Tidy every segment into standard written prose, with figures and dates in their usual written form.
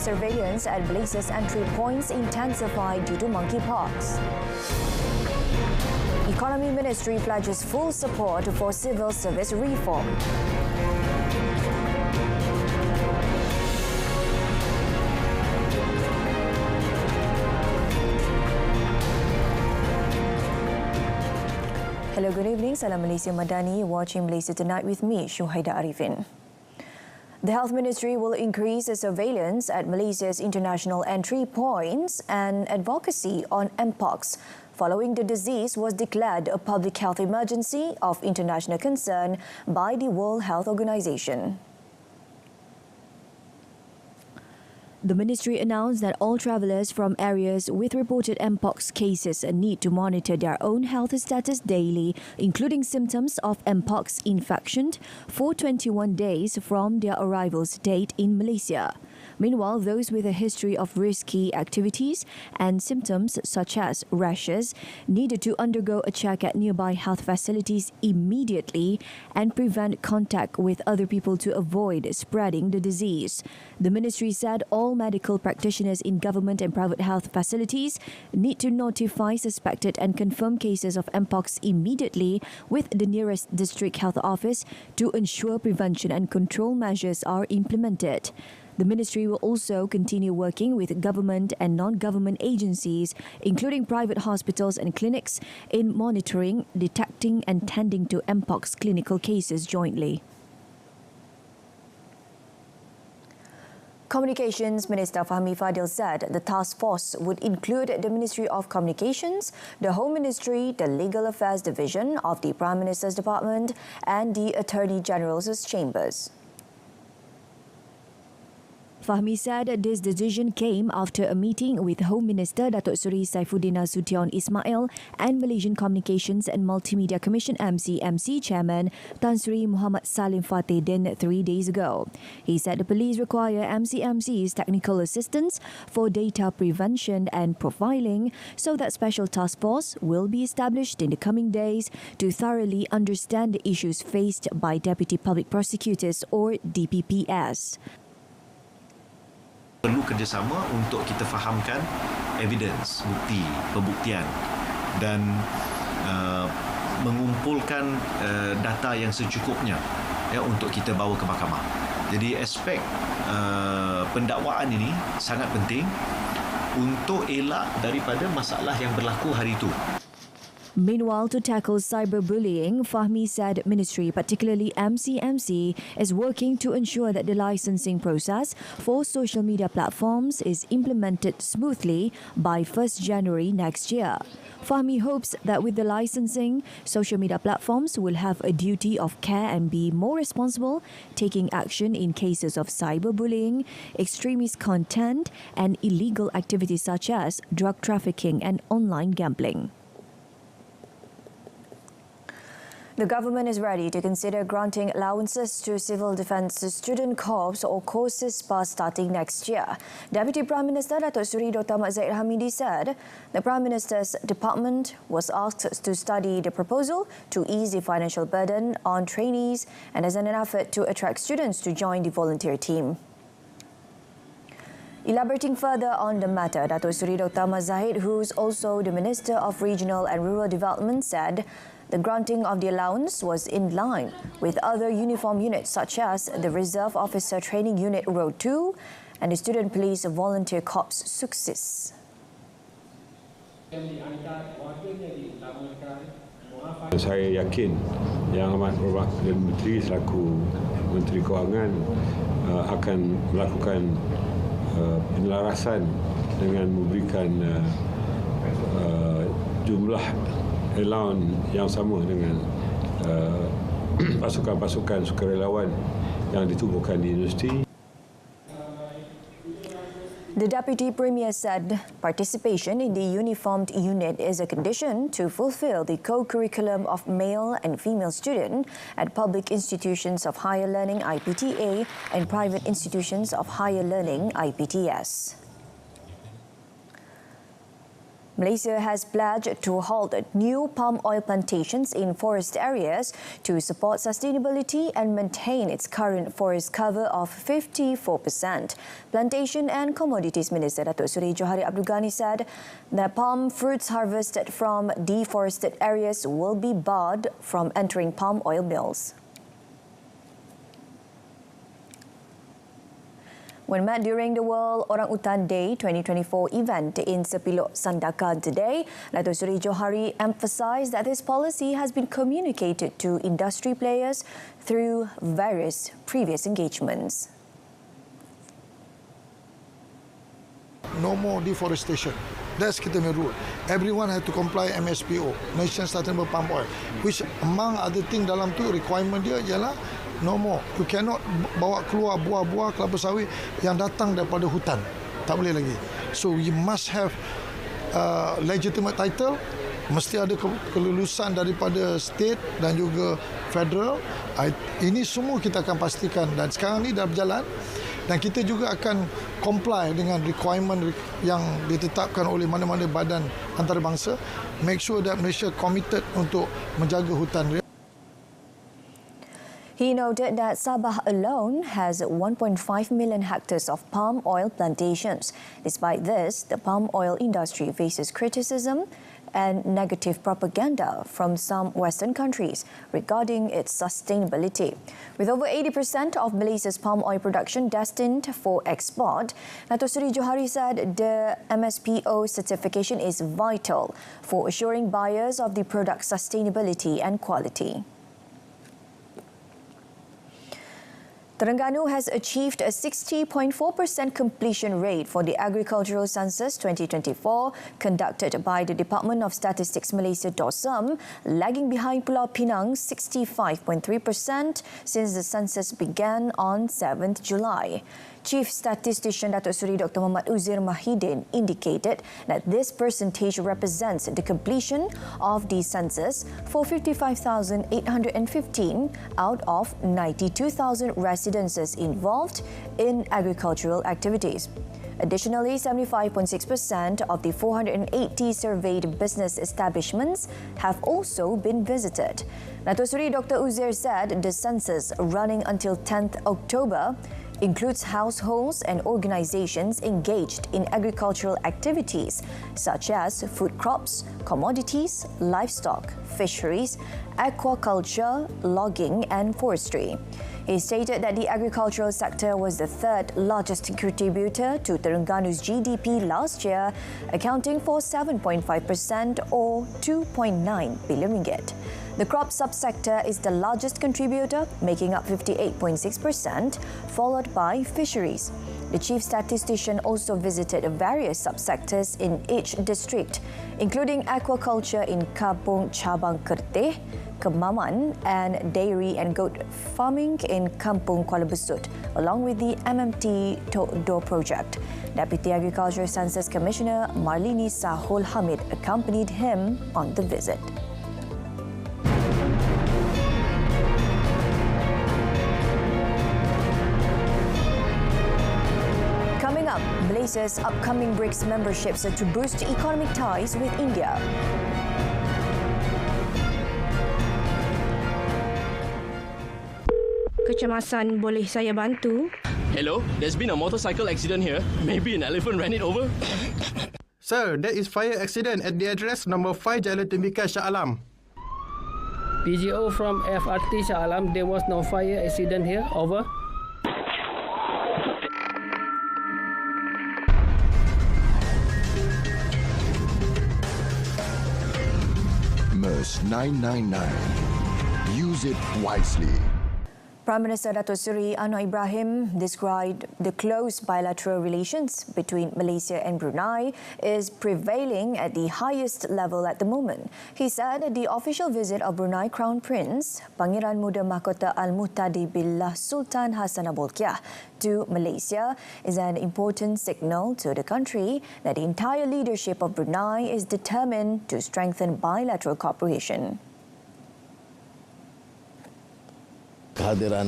Surveillance at Malaysia's entry points intensified due to monkeypox. Economy Ministry pledges full support for civil service reform. Hello, good evening. Salam Malaysia Madani. Watching Malaysia Tonight with me, Shuhaida Arifin. The Health Ministry will increase the surveillance at Malaysia's international entry points and advocacy on Mpox, following the disease was declared a public health emergency of international concern by the World Health Organization. The ministry announced that all travellers from areas with reported Mpox cases need to monitor their own health status daily, including symptoms of Mpox infection, for 21 days from their arrival's date in Malaysia. Meanwhile, those with a history of risky activities and symptoms such as rashes needed to undergo a check at nearby health facilities immediately and prevent contact with other people to avoid spreading the disease. The ministry said all medical practitioners in government and private health facilities need to notify suspected and confirmed cases of Mpox immediately with the nearest district health office to ensure prevention and control measures are implemented. The ministry will also continue working with government and non-government agencies, including private hospitals and clinics, in monitoring, detecting and tending to Mpox clinical cases jointly. Communications Minister Fahmi Fadil said the task force would include the Ministry of Communications, the Home Ministry, the Legal Affairs Division of the Prime Minister's Department and the Attorney General's chambers. Fahmi said this decision came after a meeting with Home Minister Datuk Seri Saifuddin Nasution Ismail and Malaysian Communications and Multimedia Commission MCMC Chairman Tan Sri Muhammad Salim Fateh 3 days ago. He said the police require MCMC's technical assistance for data prevention and profiling so that special task force will be established in the coming days to thoroughly understand the issues faced by Deputy Public Prosecutors or DPPS. Perlu kerjasama untuk kita fahamkan evidence, bukti, pembuktian dan mengumpulkan data yang secukupnya untuk kita bawa ke mahkamah. Jadi aspek pendakwaan ini sangat penting untuk elak daripada masalah yang berlaku hari itu. Meanwhile, to tackle cyberbullying, Fahmi said Ministry, particularly MCMC, is working to ensure that the licensing process for social media platforms is implemented smoothly by 1st January next year. Fahmi hopes that with the licensing, social media platforms will have a duty of care and be more responsible, taking action in cases of cyberbullying, extremist content, and illegal activities such as drug trafficking and online gambling. The government is ready to consider granting allowances to Civil Defence Student Corps or COSISPA starting next year. Deputy Prime Minister Datuk Seri Dr. Ahmad Zahid Hamidi said the Prime Minister's department was asked to study the proposal to ease the financial burden on trainees and as an effort to attract students to join the volunteer team. Elaborating further on the matter, Datuk Seri Dr. Ahmad Zahid, who is also the Minister of Regional and Rural Development, said the granting of the allowance was in line with other uniform units such as the Reserve Officer Training Unit Road 2 and the Student Police Volunteer Corps Suksis. Saya yakin Yang Amat Berhormat Perdana Menteri selaku Menteri Kewangan akan melakukan penyelarasan dengan memberikan jumlah allowance yang sama dengan pasukan-pasukan sukarelawan yang ditubuhkan di universiti. The Deputy Premier said participation in the uniformed unit is a condition to fulfill the co-curriculum of male and female students at public institutions of higher learning IPTA and private institutions of higher learning IPTS. Malaysia has pledged to halt new palm oil plantations in forest areas to support sustainability and maintain its current forest cover of 54%. Plantation and Commodities Minister Datuk Seri Johari Abdul Ghani said that palm fruits harvested from deforested areas will be barred from entering palm oil mills. When met during the World Orangutan Day 2024 event in Sepilok, Sandakan today, Datuk Seri Johari emphasised that this policy has been communicated to industry players through various previous engagements. No more deforestation. That's kita punya rule. Everyone have to comply MSPO, National Sustainable Palm Oil, which among other thing dalam tu requirement dia ialah no more. You cannot bawa keluar buah-buah kelapa sawit yang datang daripada hutan. Tak boleh lagi. So you must have legitimate title, mesti ada kelulusan daripada state dan juga federal. Ini semua kita akan pastikan dan sekarang ni dah berjalan dan kita juga akan comply dengan requirement yang ditetapkan oleh mana-mana badan antarabangsa. Make sure that Malaysia committed untuk menjaga hutan. He noted that Sabah alone has 1.5 million hectares of palm oil plantations. Despite this, the palm oil industry faces criticism and negative propaganda from some Western countries regarding its sustainability. With over 80% of Malaysia's palm oil production destined for export, Datuk Seri Johari said the MSPO certification is vital for assuring buyers of the product's sustainability and quality. Terengganu has achieved a 60.4% completion rate for the Agricultural Census 2024 conducted by the Department of Statistics Malaysia (DOSM), lagging behind Pulau Pinang 65.3% since the census began on 7th July. Chief Statistician Datuk Seri Dr. Muhammad Uzair Mahidin indicated that this percentage represents the completion of the census for 55,815 out of 92,000 residences involved in agricultural activities. Additionally, 75.6% of the 480 surveyed business establishments have also been visited. Datuk Seri Dr. Uzair said the census running until 10th October includes households and organizations engaged in agricultural activities such as food crops, commodities, livestock, fisheries, aquaculture, logging and forestry. He stated that the agricultural sector was the third largest contributor to Terengganu's GDP last year, accounting for 7.5% or 2.9 billion ringgit. The crop subsector is the largest contributor, making up 58.6%, followed by fisheries. The chief statistician also visited various subsectors in each district, including aquaculture in Kampung Cabang Kerteh, Kemaman, and dairy and goat farming in Kampung Kuala Besut, along with the MMT Tok Do project. Deputy Agriculture Census Commissioner Marlini Sahul Hamid accompanied him on the visit. Coming up, Malaysia's upcoming BRICS memberships to boost economic ties with India. Kecemasan, boleh saya bantu? Hello, there's been a motorcycle accident here. Maybe an elephant ran it over. Sir, there is fire accident at the address number 5 Jalan Tembika Shah Alam. PGO from FRT Shah Alam, there was no fire accident here. Over. MERS 999. Use it wisely. Prime Minister Datuk Seri Anwar Ibrahim described the close bilateral relations between Malaysia and Brunei is prevailing at the highest level at the moment. He said the official visit of Brunei Crown Prince Pangeran Muda Mahkota Al-Muhtadi Billah Sultan Hassanal Bolkiah to Malaysia is an important signal to the country that the entire leadership of Brunei is determined to strengthen bilateral cooperation. Kehadiran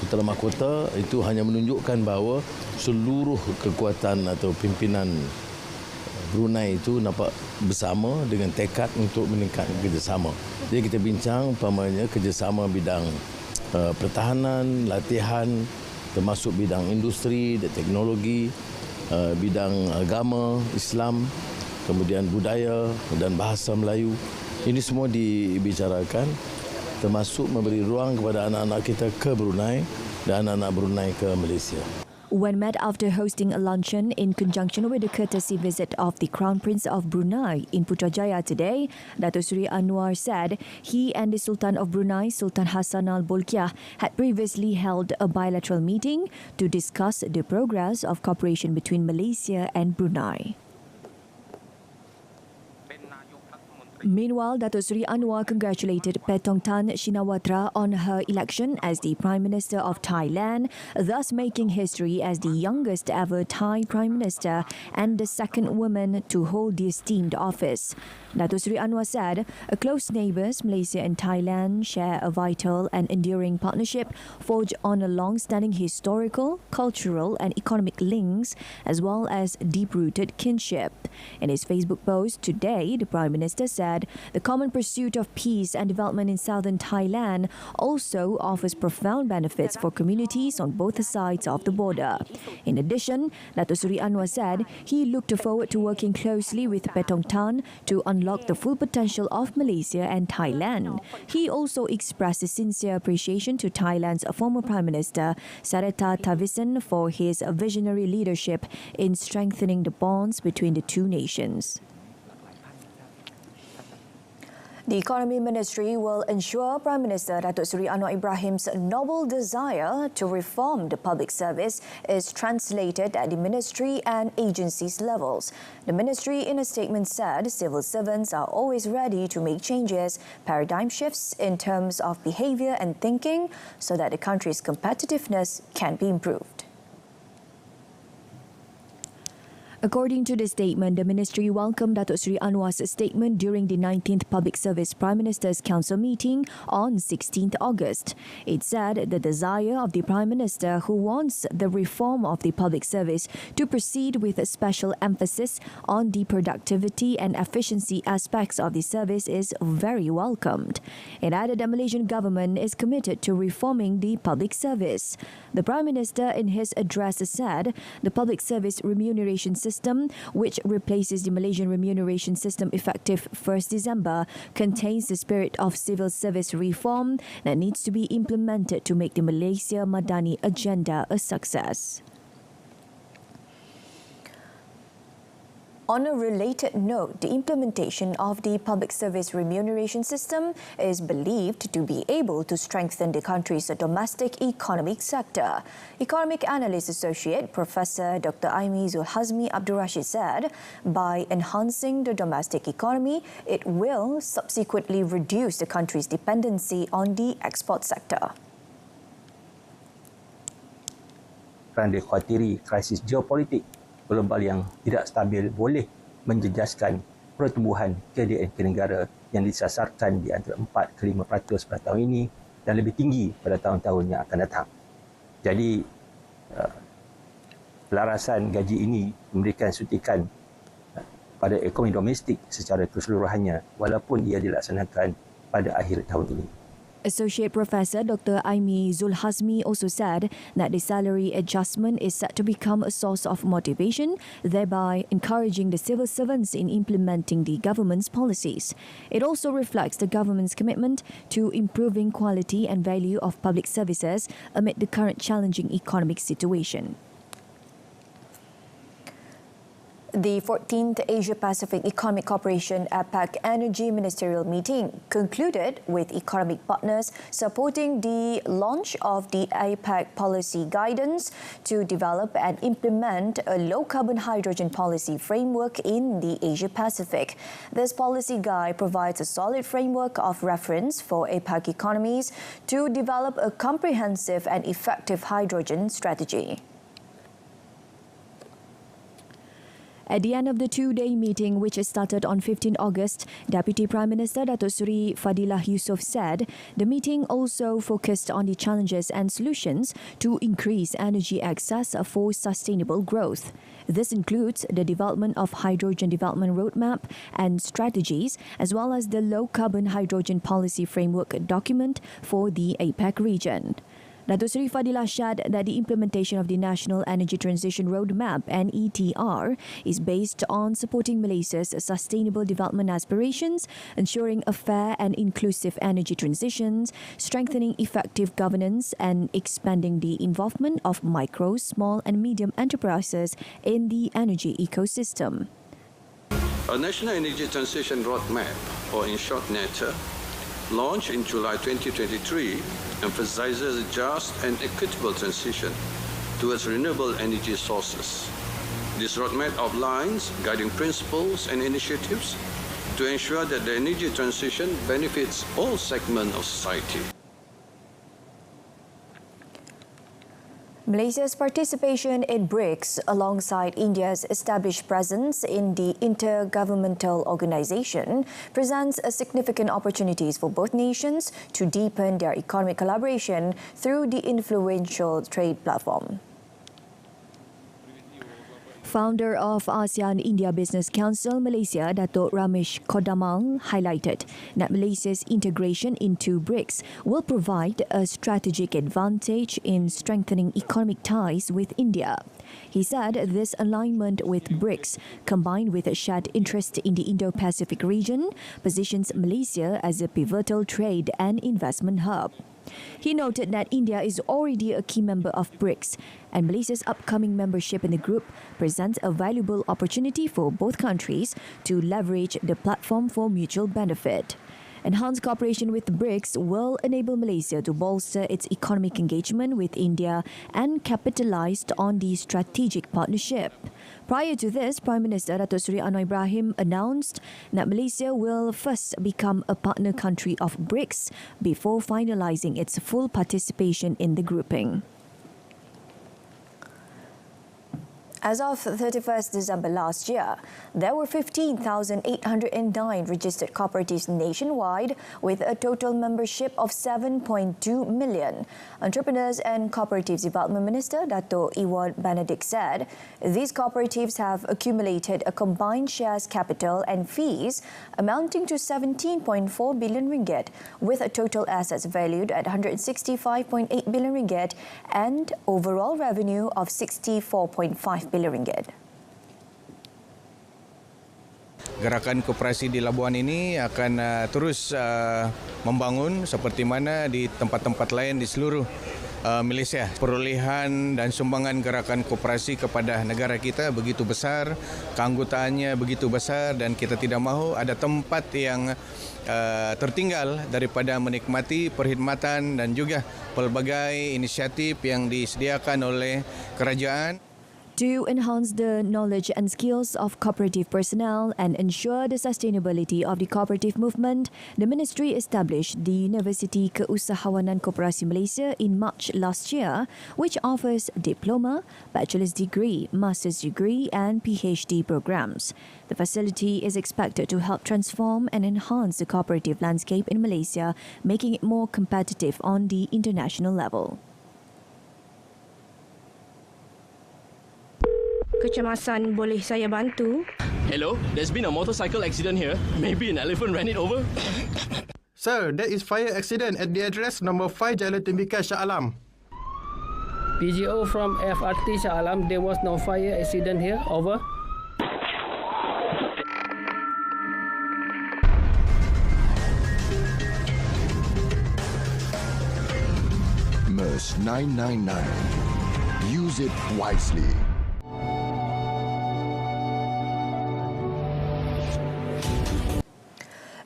Putera Mahkota itu hanya menunjukkan bahawa seluruh kekuatan atau pimpinan Brunei itu nampak bersama dengan tekad untuk meningkatkan kerjasama. Jadi kita bincang umpamanya kerjasama bidang pertahanan, latihan, termasuk bidang industri dan teknologi, bidang agama, Islam, kemudian budaya dan bahasa Melayu. Ini semua dibicarakan, termasuk memberi ruang kepada anak-anak kita ke Brunei dan anak-anak Brunei ke Malaysia. When met after hosting a luncheon in conjunction with the courtesy visit of the Crown Prince of Brunei in Putrajaya today, Datuk Seri Anwar said he and the Sultan of Brunei, Sultan Hassan Al Bolkiah, had previously held a bilateral meeting to discuss the progress of cooperation between Malaysia and Brunei. Meanwhile, Datuk Seri Anwar congratulated Paetongtarn Shinawatra on her election as the Prime Minister of Thailand, thus making history as the youngest ever Thai Prime Minister and the second woman to hold the esteemed office. Datuk Seri Anwar said, close neighbours, Malaysia and Thailand share a vital and enduring partnership forged on a long-standing historical, cultural and economic links, as well as deep-rooted kinship. In his Facebook post today, the Prime Minister said the common pursuit of peace and development in southern Thailand also offers profound benefits for communities on both sides of the border. In addition, Datuk Seri Anwar said he looked forward to working closely with Paetongtarn to unlock the full potential of Malaysia and Thailand. He also expressed a sincere appreciation to Thailand's former Prime Minister, Srettha Thavisin, for his visionary leadership in strengthening the bonds between the two nations. The Economy Ministry will ensure Prime Minister Datuk Seri Anwar Ibrahim's noble desire to reform the public service is translated at the ministry and agencies levels. The ministry in a statement said civil servants are always ready to make changes, paradigm shifts in terms of behaviour and thinking so that the country's competitiveness can be improved. According to the statement, the ministry welcomed Datuk Seri Anwar's statement during the 19th Public Service Prime Minister's Council meeting on 16th August. It said the desire of the Prime Minister, who wants the reform of the public service to proceed with a special emphasis on the productivity and efficiency aspects of the service, is very welcomed. It added the Malaysian government is committed to reforming the public service. The Prime Minister in his address said the public service remuneration system, which replaces the Malaysian remuneration system effective 1st December, contains the spirit of civil service reform that needs to be implemented to make the Malaysia Madani agenda a success. On a related note, the implementation of the public service remuneration system is believed to be able to strengthen the country's domestic economic sector. Economic Analyst Associate Professor Dr. Aimi Zulhazmi Abdul Rashid said, by enhancing the domestic economy, it will subsequently reduce the country's dependency on the export sector. Kerana dikhawatiri krisis geopolitik, global yang tidak stabil boleh menjejaskan pertumbuhan KDN negara yang disasarkan di antara 4 ke 5% pada tahun ini dan lebih tinggi pada tahun-tahun yang akan datang. Jadi, pelarasan gaji ini memberikan suntikan pada ekonomi domestik secara keseluruhannya walaupun ia dilaksanakan pada akhir tahun ini. Associate Professor Dr. Aimi Zulhazmi also said that the salary adjustment is set to become a source of motivation, thereby encouraging the civil servants in implementing the government's policies. It also reflects the government's commitment to improving quality and value of public services amid the current challenging economic situation. The 14th Asia-Pacific Economic Cooperation APEC Energy Ministerial Meeting concluded with economic partners supporting the launch of the APEC policy guidance to develop and implement a low-carbon hydrogen policy framework in the Asia-Pacific. This policy guide provides a solid framework of reference for APEC economies to develop a comprehensive and effective hydrogen strategy. At the end of the two-day meeting, which started on 15 August, Deputy Prime Minister Datuk Seri Fadilah Yusof said the meeting also focused on the challenges and solutions to increase energy access for sustainable growth. This includes the development of hydrogen development roadmap and strategies, as well as the low-carbon hydrogen policy framework document for the APEC region. Datuk Seri Fadilah shared that the implementation of the National Energy Transition Roadmap (NETR) is based on supporting Malaysia's sustainable development aspirations, ensuring a fair and inclusive energy transitions, strengthening effective governance, and expanding the involvement of micro, small, and medium enterprises in the energy ecosystem. A National Energy Transition Roadmap, or in short NETR, launched in July 2023, emphasizes a just and equitable transition towards renewable energy sources. This roadmap outlines guiding principles and initiatives to ensure that the energy transition benefits all segments of society. Malaysia's participation in BRICS alongside India's established presence in the intergovernmental organisation presents significant opportunities for both nations to deepen their economic collaboration through the influential trade platform. Founder of ASEAN India Business Council Malaysia, Datuk Ramesh Kodamal, highlighted that Malaysia's integration into BRICS will provide a strategic advantage in strengthening economic ties with India. He said this alignment with BRICS, combined with a shared interest in the Indo-Pacific region, positions Malaysia as a pivotal trade and investment hub. He noted that India is already a key member of BRICS, and Malaysia's upcoming membership in the group presents a valuable opportunity for both countries to leverage the platform for mutual benefit. Enhanced cooperation with BRICS will enable Malaysia to bolster its economic engagement with India and capitalise on the strategic partnership. Prior to this, Prime Minister Datuk Seri Anwar Ibrahim announced that Malaysia will first become a partner country of BRICS before finalising its full participation in the grouping. As of 31st December last year, there were 15,809 registered cooperatives nationwide with a total membership of 7.2 million. Entrepreneurs and Cooperatives Development Minister Dato' Iwan Benedict said these cooperatives have accumulated a combined shares capital and fees amounting to 17.4 billion ringgit, with a total assets valued at 165.8 billion ringgit and overall revenue of 64.5 billion ringgit. Gerakan koperasi di Labuan ini akan terus membangun seperti mana di tempat-tempat lain di seluruh Malaysia. Perolehan dan sumbangan gerakan koperasi kepada negara kita begitu besar, keanggotaannya begitu besar, dan kita tidak mahu ada tempat yang tertinggal daripada menikmati perkhidmatan dan juga pelbagai inisiatif yang disediakan oleh kerajaan. To enhance the knowledge and skills of cooperative personnel and ensure the sustainability of the cooperative movement, the ministry established the University Keusahawanan Koperasi Malaysia in March last year, which offers diploma, bachelor's degree, master's degree and PhD programs. The facility is expected to help transform and enhance the cooperative landscape in Malaysia, making it more competitive on the international level. Kecemasan, boleh saya bantu? Hello, there's been a motorcycle accident here. Maybe an elephant ran it over. Sir, there is fire accident at the address number 5 Jalan Tembika Shah Alam. PGO from FRT Shah Alam, there was no fire accident here. Over. MERS 999. Use it wisely.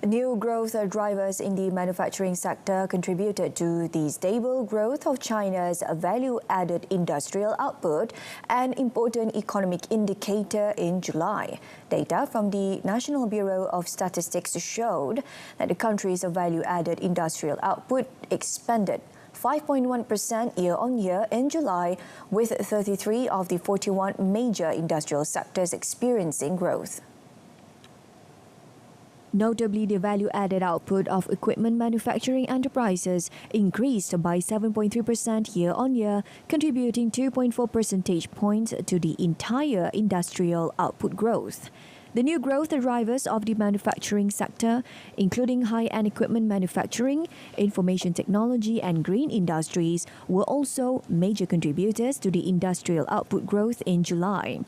New growth drivers in the manufacturing sector contributed to the stable growth of China's value-added industrial output, an important economic indicator in July. Data from the National Bureau of Statistics showed that the country's value-added industrial output expanded 5.1% year-on-year in July, with 33 of the 41 major industrial sectors experiencing growth. Notably, the value-added output of equipment manufacturing enterprises increased by 7.3% year-on-year, contributing 2.4 percentage points to the entire industrial output growth. The new growth drivers of the manufacturing sector, including high-end equipment manufacturing, information technology and green industries, were also major contributors to the industrial output growth in July.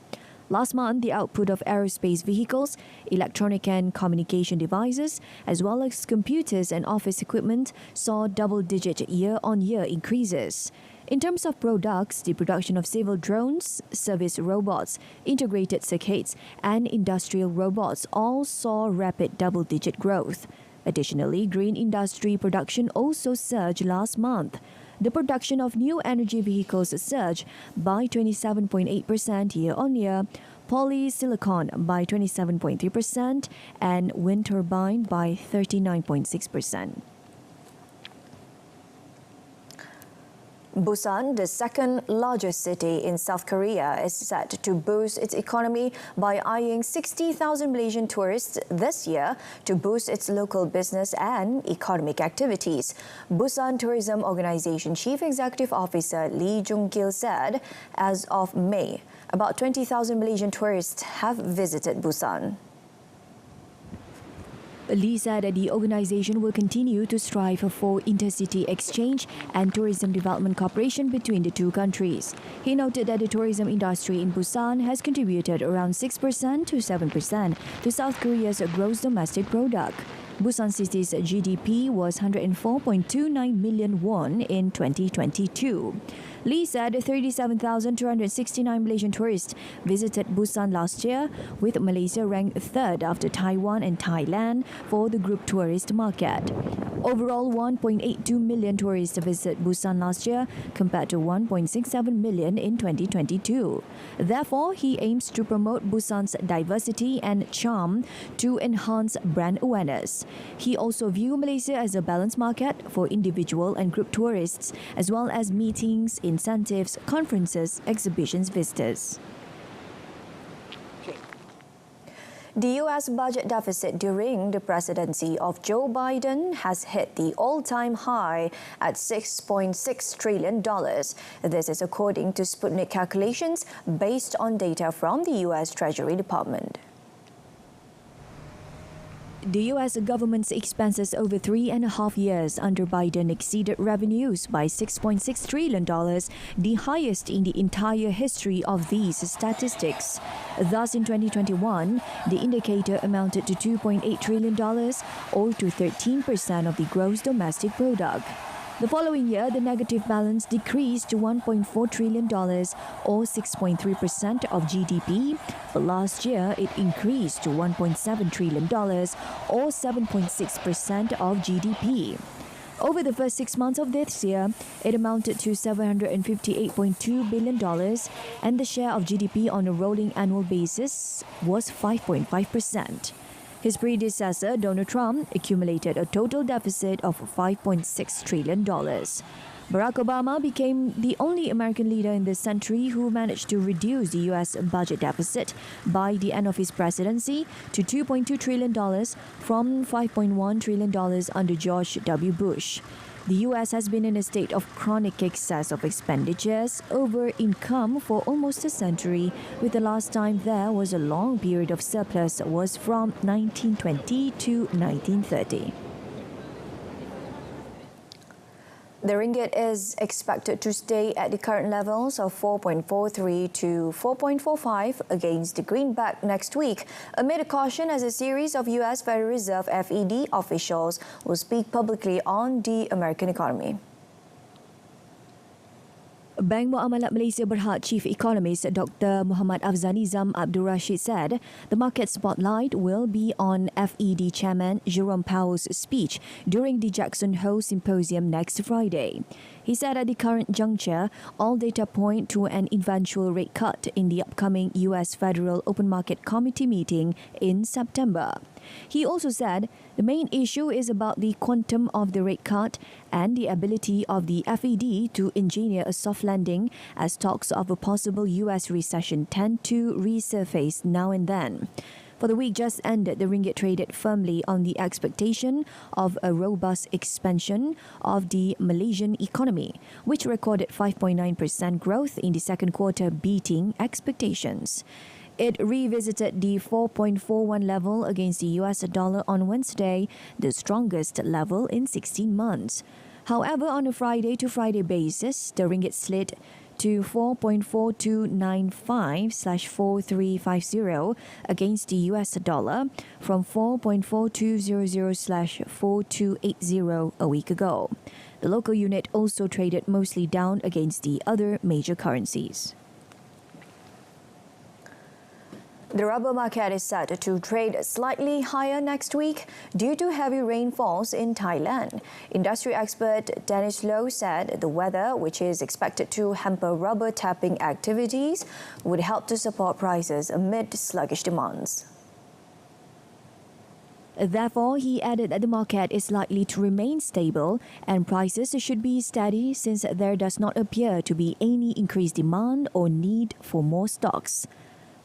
Last month, the output of aerospace vehicles, electronic and communication devices, as well as computers and office equipment saw double-digit year-on-year increases. In terms of products, the production of civil drones, service robots, integrated circuits, and industrial robots all saw rapid double-digit growth. Additionally, green industry production also surged last month. The production of new energy vehicles surged by 27.8% year-on-year, polysilicon by 27.3%, and wind turbine by 39.6%. Busan, the second largest city in South Korea, is set to boost its economy by eyeing 60,000 Malaysian tourists this year to boost its local business and economic activities. Busan Tourism Organisation Chief Executive Officer Lee Jung-gil said, as of May, about 20,000 Malaysian tourists have visited Busan. Lee said that the organisation will continue to strive for intercity exchange and tourism development cooperation between the two countries. He noted that the tourism industry in Busan has contributed around 6% to 7% to South Korea's gross domestic product. Busan City's GDP was 104.29 million won in 2022. Lee said 37,269 Malaysian tourists visited Busan last year, with Malaysia ranked third after Taiwan and Thailand for the group tourist market. Overall, 1.82 million tourists visited Busan last year compared to 1.67 million in 2022. Therefore, he aims to promote Busan's diversity and charm to enhance brand awareness. He also views Malaysia as a balanced market for individual and group tourists, as well as meetings, incentives, conferences, exhibitions, visitors. The U.S. budget deficit during the presidency of Joe Biden has hit the all-time high at $6.6 trillion. This is according to Sputnik calculations based on data from the U.S. Treasury Department. The U.S. government's expenses over 3.5 years under Biden exceeded revenues by $6.6 trillion, the highest in the entire history of these statistics. Thus, in 2021, the indicator amounted to $2.8 trillion, or to 13% of the gross domestic product. The following year, the negative balance decreased to $1.4 trillion, or 6.3% of GDP. But last year, it increased to $1.7 trillion, or 7.6% of GDP. Over the first 6 months of this year, it amounted to $758.2 billion, and the share of GDP on a rolling annual basis was 5.5%. His predecessor, Donald Trump, accumulated a total deficit of $5.6 trillion. Barack Obama became the only American leader in this century who managed to reduce the U.S. budget deficit by the end of his presidency to $2.2 trillion from $5.1 trillion under George W. Bush. The U.S. has been in a state of chronic excess of expenditures over income for almost a century, with the last time there was a long period of surplus was from 1920 to 1930. The ringgit is expected to stay at the current levels of 4.43 to 4.45 against the greenback next week, amid a caution as a series of U.S. Federal Reserve FED officials will speak publicly on the American economy. Bank Muamalat Malaysia Berhad Chief Economist Dr. Muhammad Afzanizam Abdul Rashid said the market spotlight will be on FED Chairman Jerome Powell's speech during the Jackson Hole Symposium next Friday. He said at the current juncture, all data point to an eventual rate cut in the upcoming U.S. Federal Open Market Committee meeting in September. He also said the main issue is about the quantum of the rate cut and the ability of the FED to engineer a soft landing, as talks of a possible US recession tend to resurface now and then. For the week just ended, the ringgit traded firmly on the expectation of a robust expansion of the Malaysian economy, which recorded 5.9% growth in the second quarter, beating expectations. It revisited the 4.41 level against the US dollar on Wednesday, the strongest level in 16 months. However, on a Friday-to-Friday basis, the ringgit slid to 4.4295/4350 against the US dollar from 4.4200/4280 a week ago. The local unit also traded mostly down against the other major currencies. The rubber market is set to trade slightly higher next week due to heavy rainfalls in Thailand. Industry expert Dennis Low said the weather, which is expected to hamper rubber tapping activities, would help to support prices amid sluggish demands. Therefore, he added that the market is likely to remain stable and prices should be steady since there does not appear to be any increased demand or need for more stocks.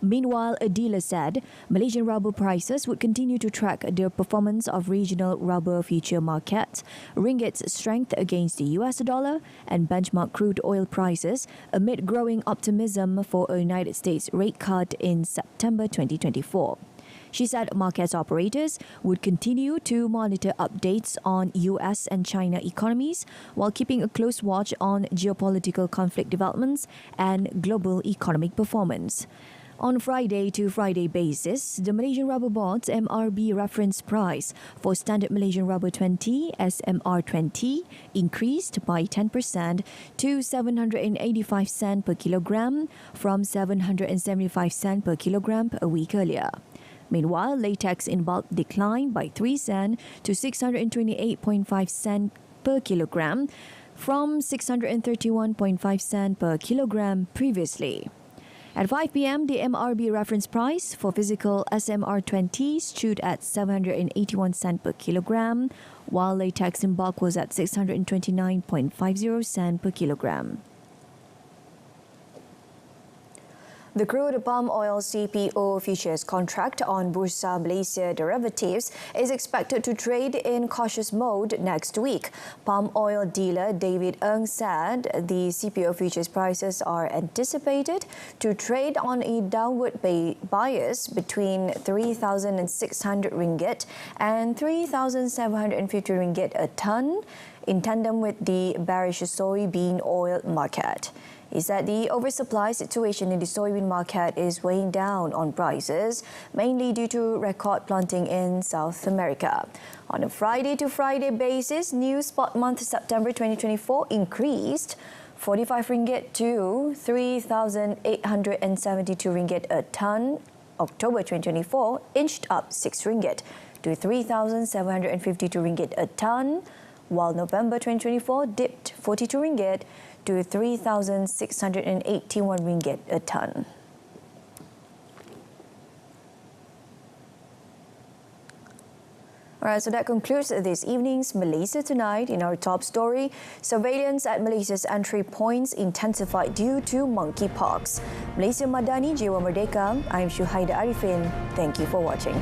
Meanwhile, a dealer said Malaysian rubber prices would continue to track the performance of regional rubber future markets, ringgit's strength against the US dollar, and benchmark crude oil prices amid growing optimism for a United States rate cut in September 2024. She said market operators would continue to monitor updates on US and China economies while keeping a close watch on geopolitical conflict developments and global economic performance. On Friday-to-Friday basis, the Malaysian Rubber Board's MRB reference price for Standard Malaysian Rubber 20 (SMR20) increased by 10% to 785 cents per kilogram from 775 cents per kilogram a week earlier. Meanwhile, latex in bulk declined by 3 cents to 628.5 cents per kilogram from 631.5 cents per kilogram previously. At 5 p.m., the MRB reference price for physical SMR20 stood at 781 cents per kilogram, while latex in bulk was at 629.50 cents per kilogram. The crude palm oil CPO futures contract on Bursa Malaysia derivatives is expected to trade in cautious mode next week. Palm oil dealer David Ng said the CPO futures prices are anticipated to trade on a downward bias between 3,600 ringgit and 3,750 ringgit a tonne, in tandem with the bearish soybean oil market. He said the oversupply situation in the soybean market is weighing down on prices, mainly due to record planting in South America. On a Friday-to-Friday basis, new spot month September 2024 increased 45 ringgit to 3,872 ringgit a tonne. October 2024 inched up 6 ringgit to 3,752 ringgit a tonne, while November 2024 dipped 42 ringgit to 3,681 ringgit a tonne. Alright, so that concludes this evening's Malaysia Tonight. In our top story, surveillance at Malaysia's entry points intensified due to monkeypox. Malaysia Madani Jiwa Merdeka. I'm Shuhaida Arifin. Thank you for watching.